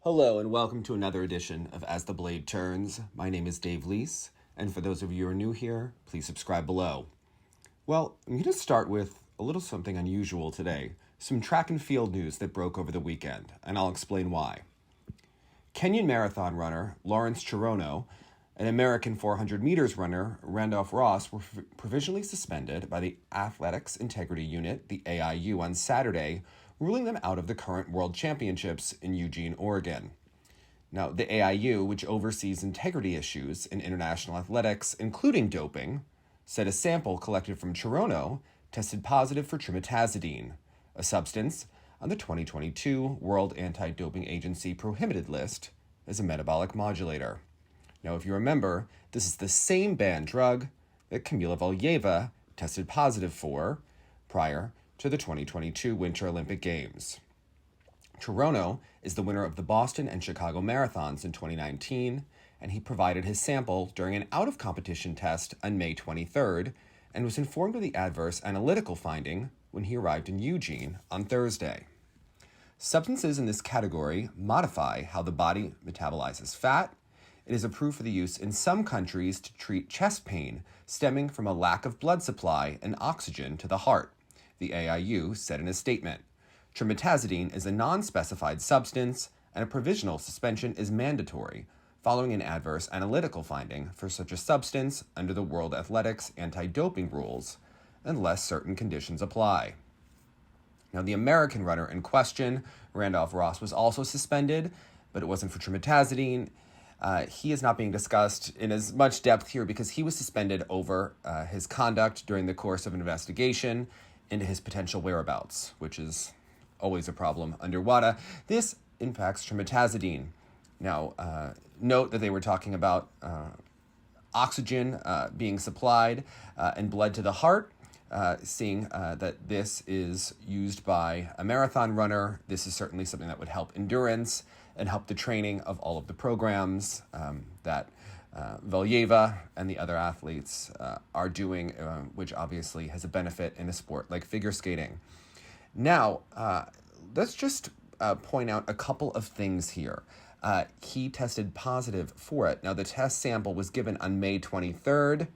Hello and welcome to another edition of As the Blade Turns. My name is Dave Leese, and for those of you who are new here, please subscribe below. Well, I'm going to start with a little something unusual today, some track and field news that broke over the weekend, and I'll explain why. Kenyan marathon runner Lawerence Cherono and American 400 meters runner Randolph Ross were provisionally suspended by the Athletics Integrity Unit, the AIU, on Saturday, ruling them out of the current World Championships in Eugene, Oregon. Now, the AIU, which oversees integrity issues in international athletics, including doping, said a sample collected from Cherono tested positive for trimetazidine, a substance on the 2022 World Anti-Doping Agency prohibited list as a metabolic modulator. Now, if you remember, this is the same banned drug that Kamila Valieva tested positive for prior to the 2022 Winter Olympic Games. Cherono is the winner of the Boston and Chicago marathons in 2019, and he provided his sample during an out-of-competition test on May 23rd and was informed of the adverse analytical finding when he arrived in Eugene on Thursday. Substances in this category modify how the body metabolizes fat. It is approved for the use in some countries to treat chest pain stemming from a lack of blood supply and oxygen to the heart, the AIU said in a statement. Trimetazidine is a non-specified substance, and a provisional suspension is mandatory following an adverse analytical finding for such a substance under the World Athletics anti-doping rules, unless certain conditions apply. Now, the American runner in question, Randolph Ross, was also suspended, but it wasn't for trimetazidine. He is not being discussed in as much depth here because he was suspended over his conduct during the course of an investigation into his potential whereabouts, which is always a problem under WADA. This impacts trimetazidine. Now, note that they were talking about oxygen being supplied and blood to the heart, seeing that this is used by a marathon runner. This is certainly something that would help endurance and help the training of all of the programs that Valieva and the other athletes are doing, which obviously has a benefit in a sport like figure skating. Now, let's just point out a couple of things here. He tested positive for it. Now, the test sample was given on May 23rd.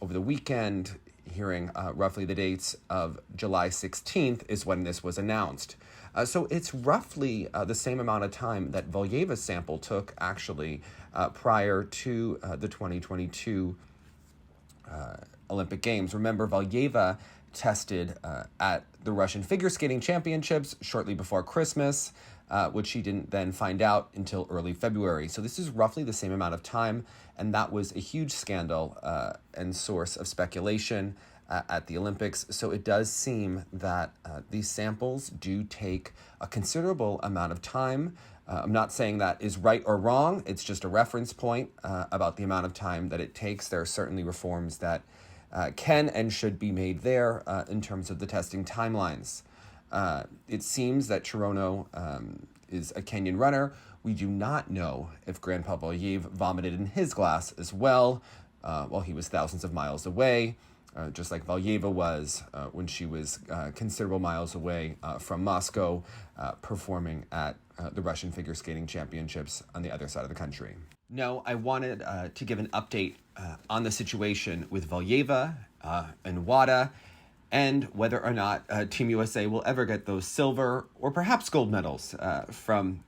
Over the weekend, hearing roughly the dates of July 16th is when this was announced. So it's roughly the same amount of time that Valieva's sample took, actually, prior to the 2022 Olympic Games. Remember, Valieva tested at the Russian Figure Skating Championships shortly before Christmas, which she didn't then find out until early February. So this is roughly the same amount of time, and that was a huge scandal and source of speculation at the Olympics. So it does seem that these samples do take a considerable amount of time. I'm not saying that is right or wrong. It's just a reference point about the amount of time that it takes. There are certainly reforms that can and should be made there in terms of the testing timelines. It seems that Cherono is a Kenyan runner. We do not know if Grandpa Valieva vomited in his glass as well while he was thousands of miles away, just like Valieva was when she was considerable miles away from Moscow, performing at the Russian Figure Skating Championships on the other side of the country. No, I wanted to give an update on the situation with Valieva and WADA, and whether or not Team USA will ever get those silver or perhaps gold medals from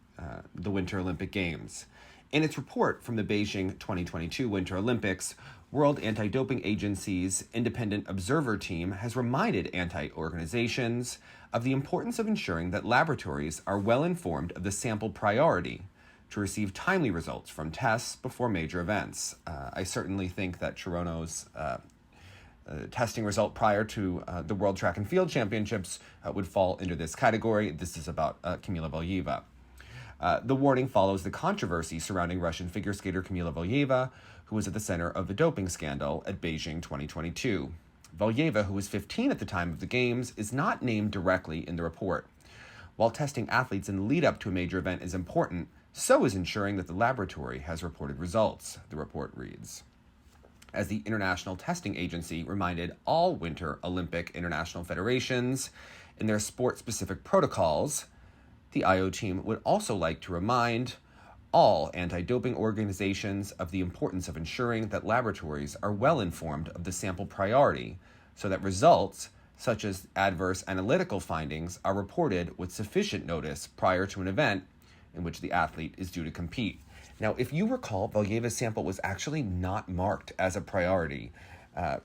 the Winter Olympic Games. In its report from the Beijing 2022 Winter Olympics, World Anti-Doping Agency's independent observer team has reminded anti-organizations of the importance of ensuring that laboratories are well informed of the sample priority to receive timely results from tests before major events. I certainly think that Cherono's testing result prior to the World Track and Field Championships would fall into this category. This is about Kamila Valieva. The warning follows the controversy surrounding Russian figure skater Kamila Valieva, who was at the center of the doping scandal at Beijing 2022. Valieva, who was 15 at the time of the Games, is not named directly in the report. While testing athletes in the lead-up to a major event is important, so is ensuring that the laboratory has reported results, the report reads. As the International Testing Agency reminded all Winter Olympic international federations in their sport-specific protocols, the IO team would also like to remind all anti-doping organizations of the importance of ensuring that laboratories are well informed of the sample priority so that results, such as adverse analytical findings, are reported with sufficient notice prior to an event in which the athlete is due to compete. Now, if you recall, Valieva's sample was actually not marked as a priority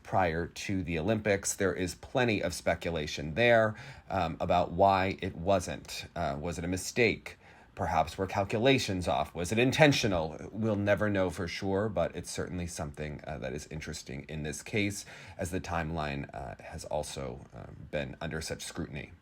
prior to the Olympics. There is plenty of speculation there about why it wasn't. Was it a mistake? Perhaps were calculations off? Was it intentional? We'll never know for sure, but it's certainly something that is interesting in this case, as the timeline has also been under such scrutiny.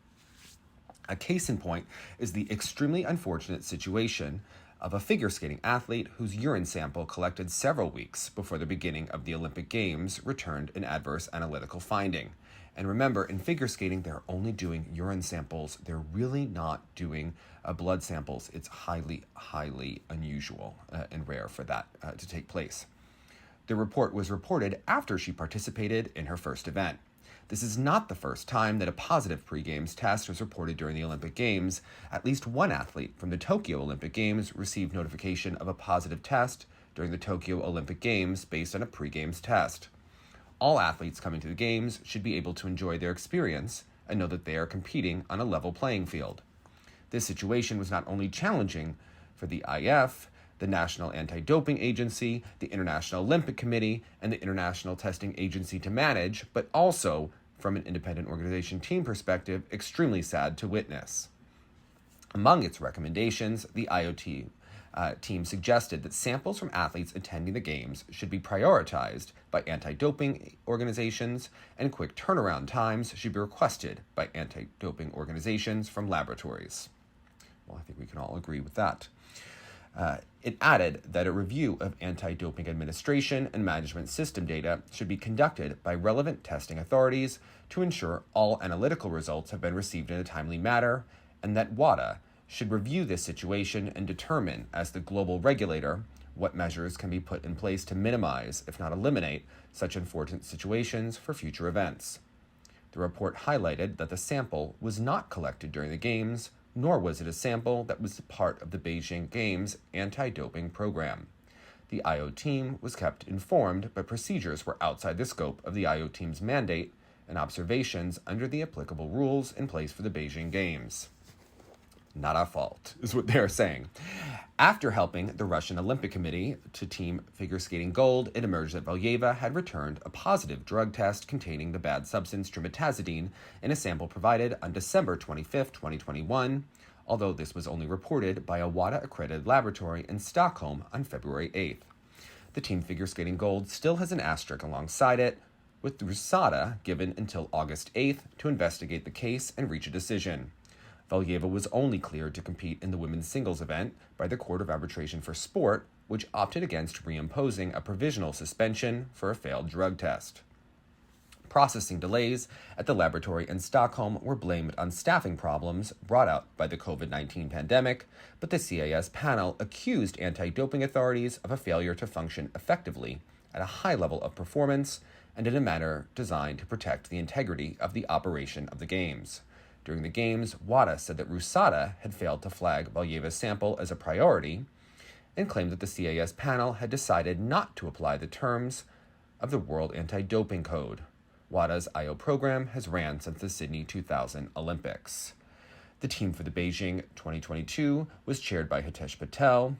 A case in point is the extremely unfortunate situation of a figure skating athlete whose urine sample collected several weeks before the beginning of the Olympic Games returned an adverse analytical finding. And remember, in figure skating, they're only doing urine samples. They're really not doing blood samples. It's highly, highly unusual and rare for that to take place. The report was reported after she participated in her first event. This is not the first time that a positive pre-games test was reported during the Olympic Games. At least one athlete from the Tokyo Olympic Games received notification of a positive test during the Tokyo Olympic Games based on a pre-games test. All athletes coming to the Games should be able to enjoy their experience and know that they are competing on a level playing field. This situation was not only challenging for the IF, the National Anti-Doping Agency, the International Olympic Committee, and the International Testing Agency to manage, but also, from an independent organization team perspective, extremely sad to witness. Among its recommendations, the IOT team suggested that samples from athletes attending the Games should be prioritized by anti-doping organizations, and quick turnaround times should be requested by anti-doping organizations from laboratories. Well, I think we can all agree with that. It added that a review of anti-doping administration and management system data should be conducted by relevant testing authorities to ensure all analytical results have been received in a timely manner, and that WADA should review this situation and determine, as the global regulator, what measures can be put in place to minimize, if not eliminate, such unfortunate situations for future events. The report highlighted that the sample was not collected during the Games, nor was it a sample that was part of the Beijing Games anti-doping program. The IO team was kept informed, but procedures were outside the scope of the IO team's mandate and observations under the applicable rules in place for the Beijing Games. Not our fault, is what they're saying. After helping the Russian Olympic Committee to team figure skating gold, it emerged that Valieva had returned a positive drug test containing the bad substance trimetazidine in a sample provided on December 25, 2021, although this was only reported by a WADA-accredited laboratory in Stockholm on February 8th. The team figure skating gold still has an asterisk alongside it, with RUSADA given until August 8th to investigate the case and reach a decision. Valieva was only cleared to compete in the women's singles event by the Court of Arbitration for Sport, which opted against reimposing a provisional suspension for a failed drug test. Processing delays at the laboratory in Stockholm were blamed on staffing problems brought out by the COVID-19 pandemic, but the CAS panel accused anti-doping authorities of a failure to function effectively at a high level of performance and in a manner designed to protect the integrity of the operation of the Games. During the Games, WADA said that RUSADA had failed to flag Valieva's sample as a priority and claimed that the CAS panel had decided not to apply the terms of the World Anti-Doping Code. WADA's IO program has ran since the Sydney 2000 Olympics. The team for the Beijing 2022 was chaired by Hitesh Patel.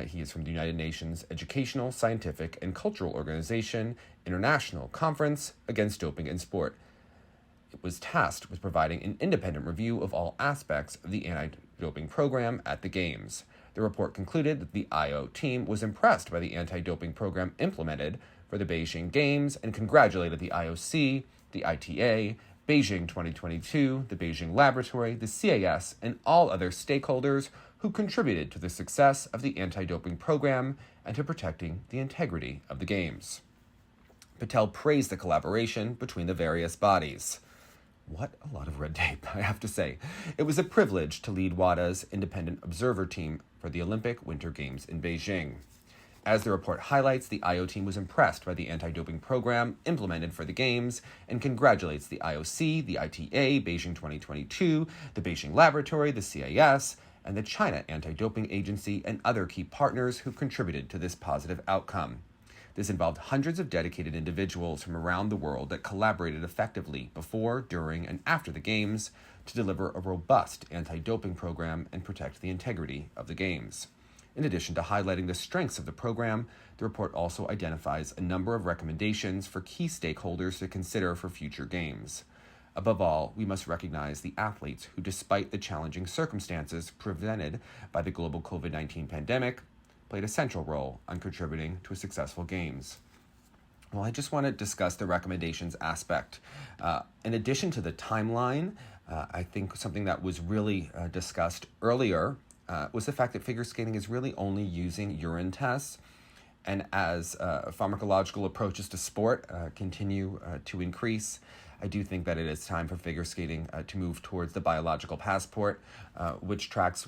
He is from the United Nations Educational, Scientific, and Cultural Organization International Conference Against Doping in Sport. It was tasked with providing an independent review of all aspects of the anti-doping program at the Games. The report concluded that the IO team was impressed by the anti-doping program implemented for the Beijing Games and congratulated the IOC, the ITA, Beijing 2022, the Beijing Laboratory, the CAS, and all other stakeholders who contributed to the success of the anti-doping program and to protecting the integrity of the Games. Patel praised the collaboration between the various bodies. What a lot of red tape, I have to say. It was a privilege to lead WADA's independent observer team for the Olympic Winter Games in Beijing. As the report highlights, the IO team was impressed by the anti-doping program implemented for the Games and congratulates the IOC, the ITA, Beijing 2022, the Beijing Laboratory, the CAS, and the China Anti-Doping Agency and other key partners who contributed to this positive outcome. This involved hundreds of dedicated individuals from around the world that collaborated effectively before, during, and after the Games to deliver a robust anti-doping program and protect the integrity of the Games. In addition to highlighting the strengths of the program, the report also identifies a number of recommendations for key stakeholders to consider for future Games. Above all, we must recognize the athletes who, despite the challenging circumstances presented by the global COVID-19 pandemic, played a central role on contributing to a successful Games. Well, I just want to discuss the recommendations aspect. In addition to the timeline, I think something that was really discussed earlier was the fact that figure skating is really only using urine tests. And as pharmacological approaches to sport continue to increase, I do think that it is time for figure skating to move towards the biological passport, which tracks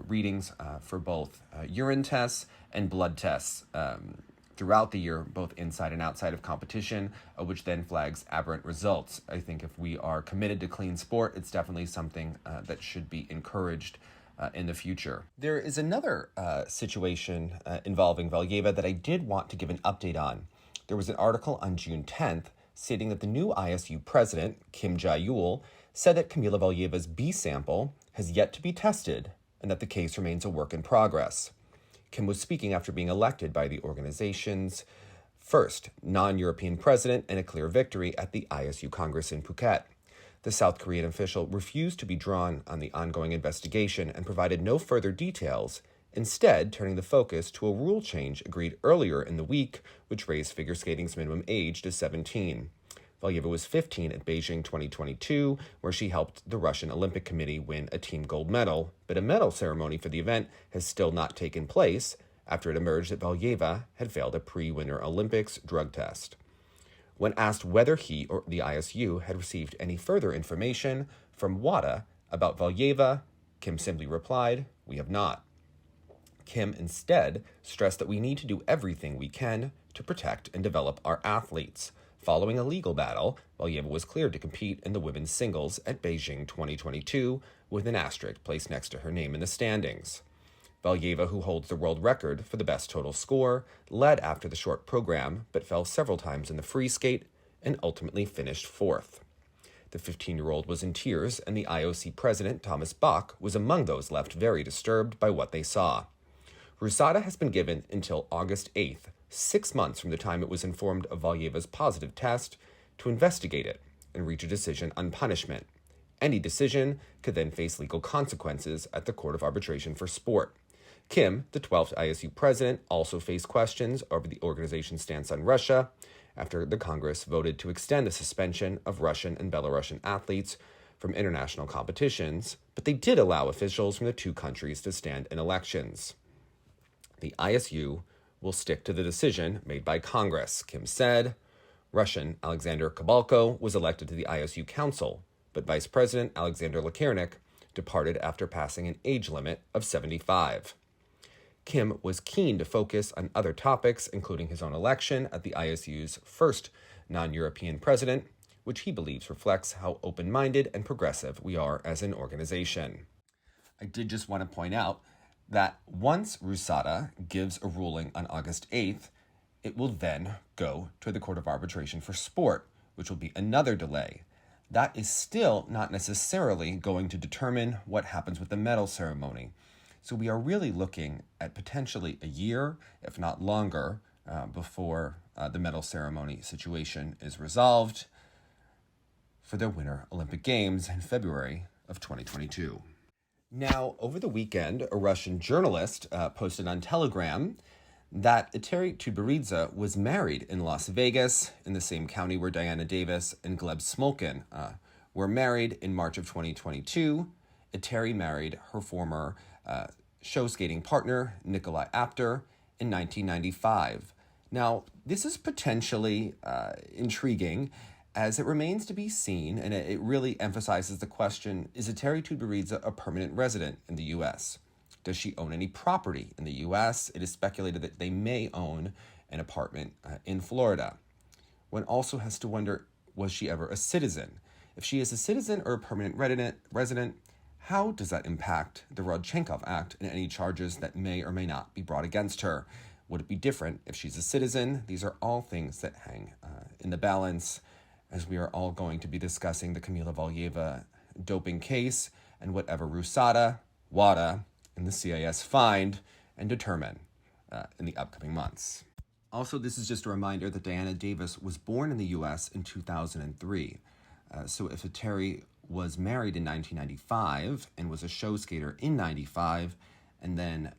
readings for both urine tests and blood tests throughout the year, both inside and outside of competition, which then flags aberrant results. I think if we are committed to clean sport, it's definitely something that should be encouraged in the future. There is another situation involving Valieva that I did want to give an update on. There was an article on June 10th stating that the new ISU president, Kim Jae-yul, said that Kamila Valieva's B sample has yet to be tested and that the case remains a work in progress. Kim was speaking after being elected by the organization's first non-European president and a clear victory at the ISU Congress in Phuket. The South Korean official refused to be drawn on the ongoing investigation and provided no further details, instead turning the focus to a rule change agreed earlier in the week, which raised figure skating's minimum age to 17. Valieva was 15 at Beijing 2022, where she helped the Russian Olympic Committee win a team gold medal, but a medal ceremony for the event has still not taken place after it emerged that Valieva had failed a pre-Winter Olympics drug test. When asked whether he or the ISU had received any further information from WADA about Valieva, Kim simply replied, "We have not." Kim instead stressed that we need to do everything we can to protect and develop our athletes. Following a legal battle, Valieva was cleared to compete in the women's singles at Beijing 2022 with an asterisk placed next to her name in the standings. Valieva, who holds the world record for the best total score, led after the short program but fell several times in the free skate and ultimately finished fourth. The 15-year-old was in tears, and the IOC president, Thomas Bach, was among those left very disturbed by what they saw. RUSADA has been given until August 8th, 6 months from the time it was informed of Valieva's positive test, to investigate it and reach a decision on punishment. Any decision could then face legal consequences at the Court of Arbitration for Sport. Kim, the 12th ISU president, also faced questions over the organization's stance on Russia after the Congress voted to extend the suspension of Russian and Belarusian athletes from international competitions, but they did allow officials from the two countries to stand in elections. The ISU will stick to the decision made by Congress, Kim said. Russian Alexander Kabalko was elected to the ISU Council, but Vice President Alexander Lawerence departed after passing an age limit of 75. Kim was keen to focus on other topics, including his own election at the ISU's first non-European president, which he believes reflects how open-minded and progressive we are as an organization. I did just want to point out that once RUSADA gives a ruling on August 8th, it will then go to the Court of Arbitration for Sport, which will be another delay. That is still not necessarily going to determine what happens with the medal ceremony. So we are really looking at potentially a year, if not longer, before the medal ceremony situation is resolved for the Winter Olympic Games in February of 2022. Now, over the weekend, a Russian journalist posted on Telegram that Eteri Tutberidze was married in Las Vegas, in the same county where Diana Davis and Gleb Smolkin were married in March of 2022. Eteri married her former show skating partner, Nikolai Apter, in 1995. Now, this is potentially intriguing, as it remains to be seen, and it really emphasizes the question, is Eteri Tutberidze a permanent resident in the U.S.? Does she own any property in the U.S.? It is speculated that they may own an apartment in Florida. One also has to wonder, was she ever a citizen? If she is a citizen or a permanent resident, How does that impact the Rodchenkov Act and any charges that may or may not be brought against her? Would it be different if she's a citizen? These are all things that hang in the balance, as we are all going to be discussing the Kamila Valieva doping case and whatever RUSADA, WADA, and the CIS find and determine in the upcoming months. Also, this is just a reminder that Diana Davis was born in the U.S. in 2003. So if Eteri was married in 1995 and was a show skater in 95 and then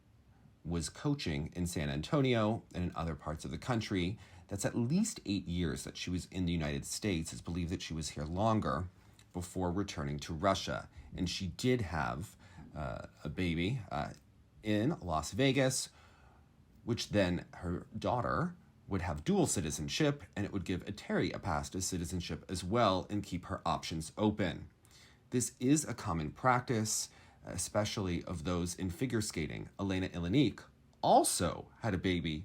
was coaching in San Antonio and in other parts of the country, that's at least 8 years that she was in the United States. It's believed that she was here longer before returning to Russia. And she did have a baby in Las Vegas, which then her daughter would have dual citizenship, and it would give Eteri a path to citizenship as well and keep her options open. This is a common practice, especially of those in figure skating. Elena Ilinik also had a baby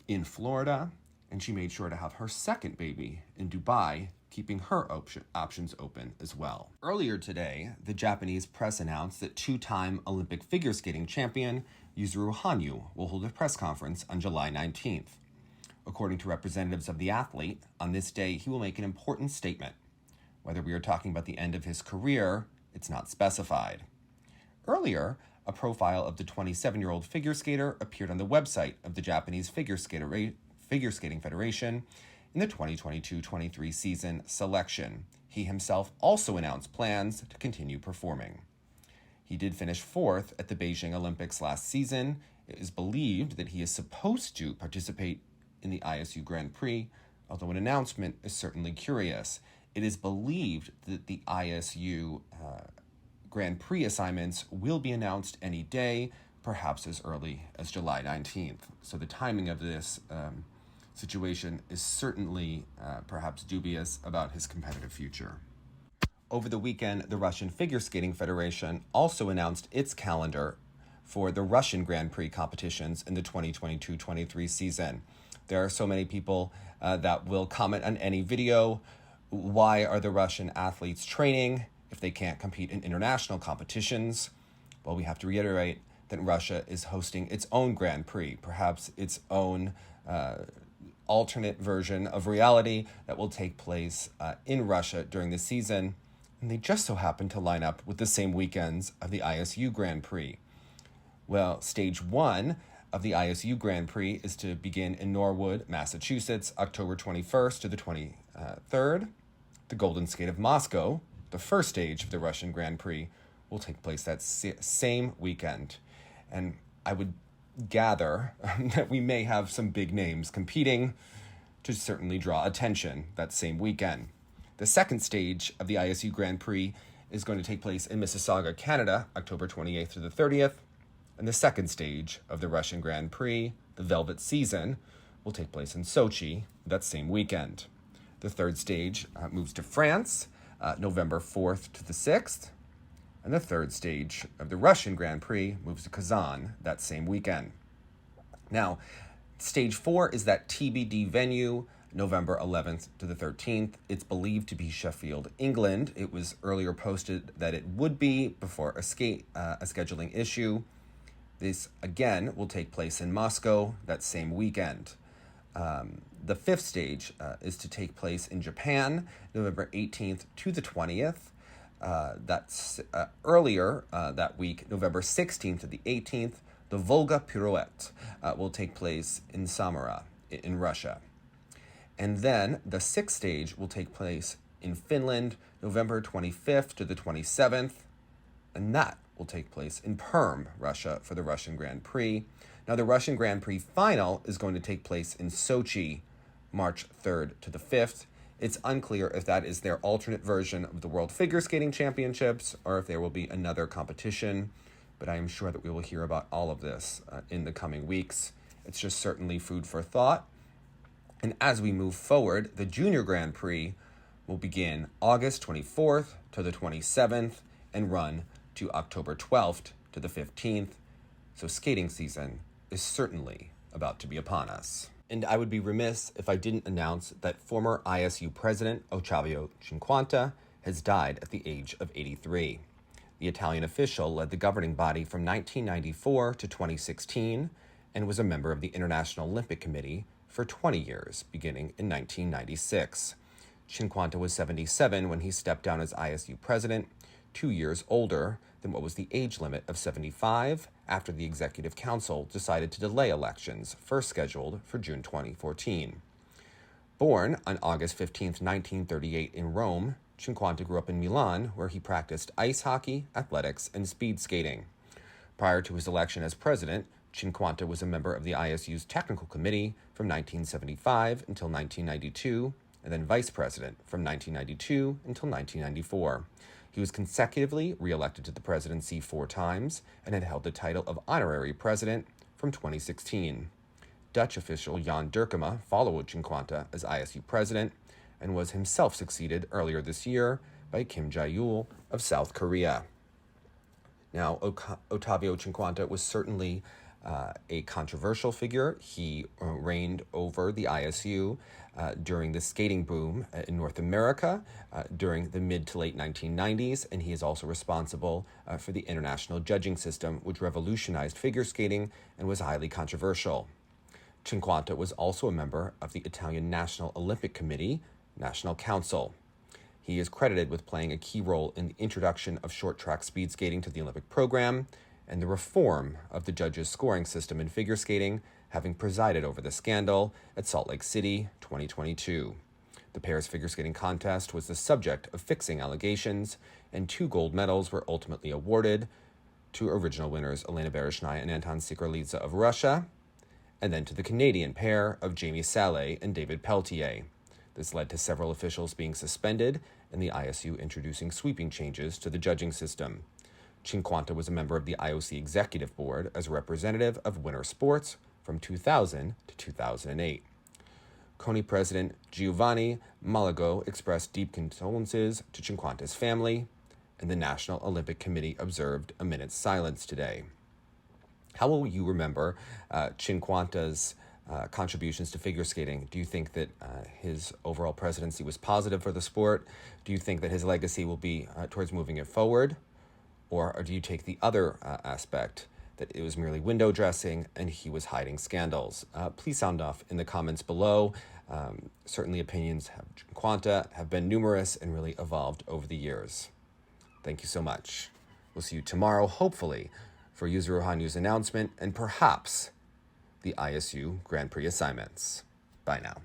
in Florida, and she made sure to have her second baby in Dubai, keeping her options open as well. Earlier today, the Japanese press announced that two-time Olympic figure skating champion Yuzuru Hanyu will hold a press conference on July 19th. According to representatives of the athlete, on this day he will make an important statement. Whether we are talking about the end of his career, it's not specified. Earlier, a profile of the 27-year-old figure skater appeared on the website of the Japanese Figure Skating Federation in the 2022-23 season selection. He himself also announced plans to continue performing. He did finish fourth at the Beijing Olympics last season. It is believed that he is supposed to participate in the ISU Grand Prix, although an announcement is certainly curious. It is believed that the ISU Grand Prix assignments will be announced any day, perhaps as early as July 19th. So the timing of this situation is certainly perhaps dubious about his competitive future. Over the weekend, the Russian Figure Skating Federation also announced its calendar for the Russian Grand Prix competitions in the 2022-23 season. There are so many people that will comment on any video. Why are the Russian athletes training if they can't compete in international competitions? Well, we have to reiterate that Russia is hosting its own Grand Prix, perhaps its own alternate version of reality that will take place in Russia during the season. And they just so happen to line up with the same weekends of the ISU Grand Prix. Well, stage 1 of the ISU Grand Prix is to begin in Norwood, Massachusetts, October 21st to the 23rd. The Golden Skate of Moscow, the first stage of the Russian Grand Prix, will take place that same weekend. And I would gather that we may have some big names competing to certainly draw attention that same weekend. The second stage of the ISU Grand Prix is going to take place in Mississauga, Canada, October 28th to the 30th. And the second stage of the Russian Grand Prix, the Velvet Season, will take place in Sochi that same weekend. The third stage moves to France, November 4th to the 6th. And the third stage of the Russian Grand Prix moves to Kazan that same weekend. Now, stage 4 is that TBD venue, November 11th to the 13th. It's believed to be Sheffield, England. It was earlier posted that it would be before a scheduling issue. This, again, will take place in Moscow that same weekend. The fifth stage is to take place in Japan, November 18th to the 20th. That's earlier that week, November 16th to the 18th. The Volga Pirouette will take place in Samara in Russia. And then the sixth stage will take place in Finland, November 25th to the 27th. And that will take place in Perm, Russia, for the Russian Grand Prix. Now, the Russian Grand Prix final is going to take place in Sochi, March 3rd to the 5th. It's unclear if that is their alternate version of the World Figure Skating Championships or if there will be another competition, but I am sure that we will hear about all of this in the coming weeks. It's just certainly food for thought. And as we move forward, the Junior Grand Prix will begin August 24th to the 27th and run to October 12th to the 15th. So skating season is certainly about to be upon us. And I would be remiss if I didn't announce that former ISU President Ochavio Cinquanta has died at the age of 83. The Italian official led the governing body from 1994 to 2016 and was a member of the International Olympic Committee for 20 years, beginning in 1996. Cinquanta was 77 when he stepped down as ISU president, 2 years older than what was the age limit of 75 after the Executive Council decided to delay elections, first scheduled for June 2014. Born on August 15, 1938 in Rome, Cinquanta grew up in Milan, where he practiced ice hockey, athletics, and speed skating. Prior to his election as president, Cinquanta was a member of the ISU's Technical Committee from 1975 until 1992, and then vice president from 1992 until 1994. He was consecutively reelected to the presidency 4 times and had held the title of honorary president from 2016. Dutch official Jan Durkema followed Cinquanta as ISU president and was himself succeeded earlier this year by Kim Jae-il of South Korea. Now, Ochavio Cinquanta was certainly a controversial figure. He reigned over the ISU during the skating boom in North America during the mid to late 1990s, and he is also responsible for the international judging system, which revolutionized figure skating and was highly controversial. Cinquanta was also a member of the Italian National Olympic Committee, National Council. He is credited with playing a key role in the introduction of short-track speed skating to the Olympic program and the reform of the judges' scoring system in figure skating, having presided over the scandal at Salt Lake City 2022. The pair's figure skating contest was the subject of fixing allegations, and 2 gold medals were ultimately awarded to original winners Elena Bereshnaya and Anton Sikorlidze of Russia, and then to the Canadian pair of Jamie Salé and David Peltier. This led to several officials being suspended and the ISU introducing sweeping changes to the judging system. Cinquanta was a member of the IOC Executive Board as a representative of Winter Sports from 2000 to 2008. CONI President Giovanni Malago expressed deep condolences to Cinquanta's family, and the National Olympic Committee observed a minute's silence today. How will you remember Cinquanta's contributions to figure skating? Do you think that his overall presidency was positive for the sport? Do you think that his legacy will be towards moving it forward? Or do you take the other aspect, that it was merely window dressing and he was hiding scandals? Please sound off in the comments below. Certainly opinions of Cinquanta have been numerous and really evolved over the years. Thank you so much. We'll see you tomorrow, hopefully, for Yuzuru Hanyu's announcement and perhaps the ISU Grand Prix Assignments. Bye now.